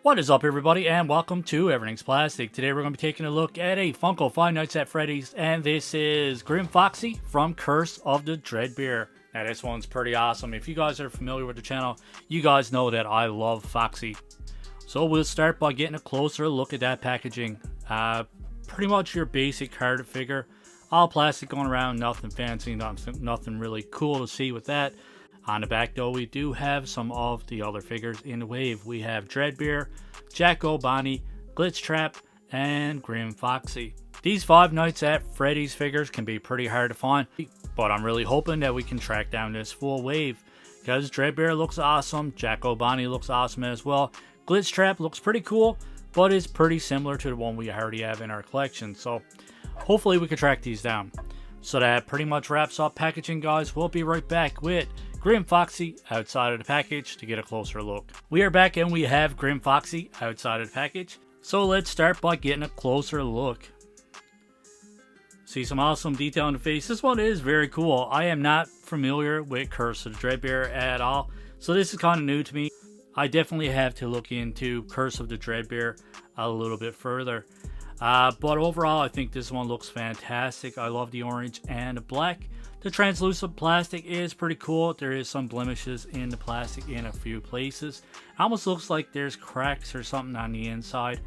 What is up, everybody, and welcome to Everything's Plastic. Today we're going to be taking a look at a Funko Five Nights at Freddy's, and this is Grim Foxy from Curse of the Dreadbear. Now this one's pretty awesome. If you guys are familiar with the channel, you guys know that I love Foxy. So we'll start by getting a closer look at that packaging. Pretty much your basic card figure. All plastic going around, nothing fancy, nothing really cool to see with that. On the back though, we do have some of the other figures in the wave. We have Dreadbear, Jack-O Bonnie, Glitchtrap, and Grim Foxy. These Five Nights at Freddy's figures can be pretty hard to find, but I'm really hoping that we can track down this full wave, because Dreadbear looks awesome, Jack-O Bonnie looks awesome as well, Glitchtrap looks pretty cool, but is pretty similar to the one we already have in our collection, so hopefully we can track these down. So that pretty much wraps up packaging, guys. We'll be right back with Grim Foxy outside of the package to get a closer look. We are back and we have Grim Foxy outside of the package. So let's start by getting a closer look. See some awesome detail in the face. This one is very cool. I am not familiar with Curse of the Dreadbear at all, so this is kind of new to me. I definitely have to look into Curse of the Dreadbear a little bit further. But overall, I think this one looks fantastic. I love the orange and the black. The translucent plastic is pretty cool. There is some blemishes in the plastic in a few places. It almost looks like there's cracks or something on the inside,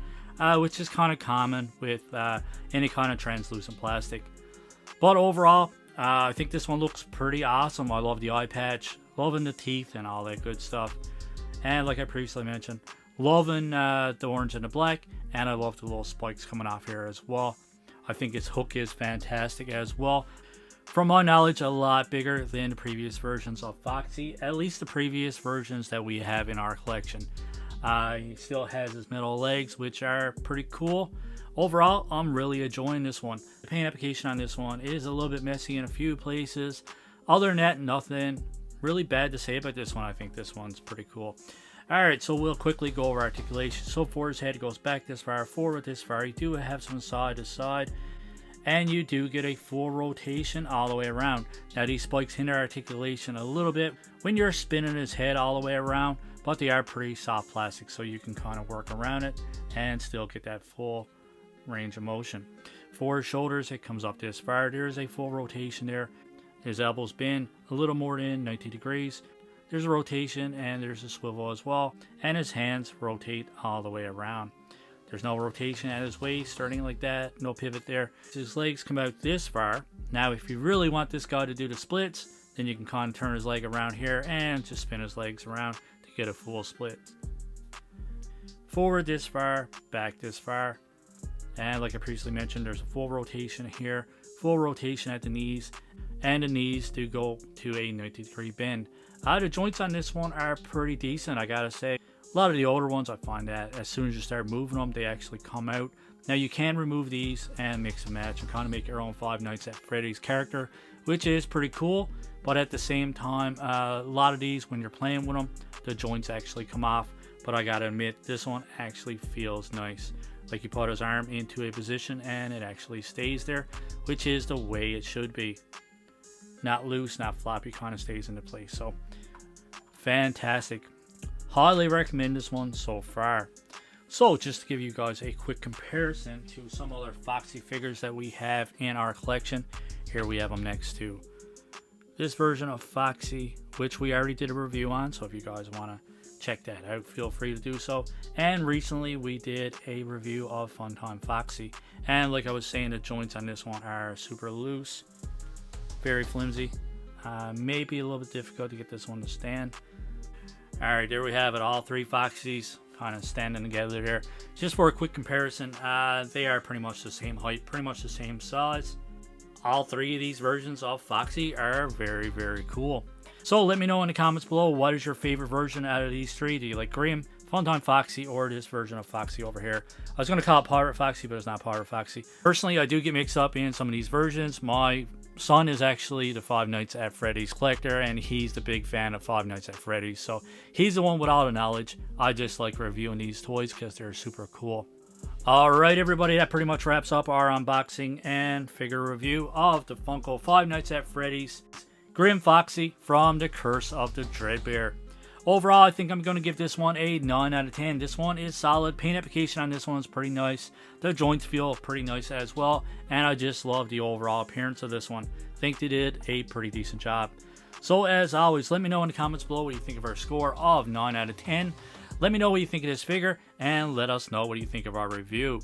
which is kind of common with any kind of translucent plastic. But overall, I think this one looks pretty awesome. I love the eye patch, loving the teeth and all that good stuff. And like I previously mentioned, loving the orange and the black, and I love the little spikes coming off here as well. I think its hook is fantastic as well. From my knowledge, a lot bigger than the previous versions of Foxy, at least the previous versions that we have in our collection. He still has his metal legs, which are pretty cool. Overall, I'm really enjoying this one. The paint application on this one is a little bit messy in a few places. Other than that, nothing really bad to say about this one. I think this one's pretty cool. Alright, so we'll quickly go over articulation. So for his head, it goes back this far, forward this far. You do have some side to side, and you do get a full rotation all the way around. Now these spikes hinder articulation a little bit when you're spinning his head all the way around, but they are pretty soft plastic, so you can kind of work around it and still get that full range of motion. For his shoulders, it comes up this far. There's a full rotation there. His elbows bend a little more than 90 degrees. There's a rotation and there's a swivel as well, and his hands rotate all the way around. There's no rotation at his waist, starting like that, no pivot there. His legs come out this far. Now if you really want this guy to do the splits, then you can kind of turn his leg around here and just spin his legs around to get a full split. Forward this far, back this far, and like I previously mentioned, there's a full rotation here, full rotation at the knees, and the knees do go to a 90-degree bend. The joints on this one are pretty decent, I gotta say. A lot of the older ones, I find that as soon as you start moving them, they actually come out. Now you can remove these and mix and match and kind of make your own Five Nights at Freddy's character, which is pretty cool. But at the same time, a lot of these, when you're playing with them, the joints actually come off. But I gotta admit, this one actually feels nice. Like you put his arm into a position and it actually stays there, which is the way it should be. Not loose, not floppy, kind of stays into place. So fantastic. Highly recommend this one so far. So just to give you guys a quick comparison to some other Foxy figures that we have in our collection, here we have them next to this version of Foxy, which we already did a review on, so if you guys want to check that out, feel free to do so. And recently we did a review of Funtime Foxy, and like I was saying, the joints on this one are super loose, very flimsy, maybe a little bit difficult to get this one to stand. Alright, there we have it, all three Foxies kind of standing together there. Just for a quick comparison, they are pretty much the same height, pretty much the same size. All three of these versions of Foxy are very, very cool. So let me know in the comments below, what is your favorite version out of these three? Do you like Grim, Funtime Foxy, or this version of Foxy over here? I was going to call it Pirate Foxy, but it's not Pirate Foxy. Personally, I do get mixed up in some of these versions. My son is actually the Five Nights at Freddy's collector, and he's the big fan of Five Nights at Freddy's, so he's the one with all the knowledge. I just like reviewing these toys because they're super cool. Alright everybody, that pretty much wraps up our unboxing and figure review of the Funko Five Nights at Freddy's Grim Foxy from the Curse of the Dreadbear. Overall, I think I'm going to give this one a 9 out of 10. This one is solid. Paint application on this one is pretty nice. The joints feel pretty nice as well. And I just love the overall appearance of this one. Think they did a pretty decent job. So as always, let me know in the comments below what you think of our score of 9 out of 10. Let me know what you think of this figure, and let us know what you think of our review.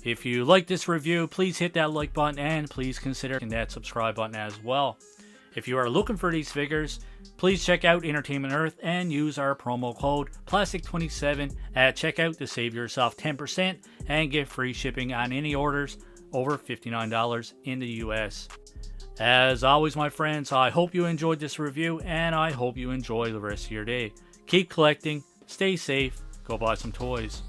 If you like this review, please hit that like button, and please consider hitting that subscribe button as well. If you are looking for these figures, please check out Entertainment Earth and use our promo code PLASTIC27 at checkout to save yourself 10% and get free shipping on any orders over $59 in the US. As always, my friends, I hope you enjoyed this review, and I hope you enjoy the rest of your day. Keep collecting, stay safe, go buy some toys.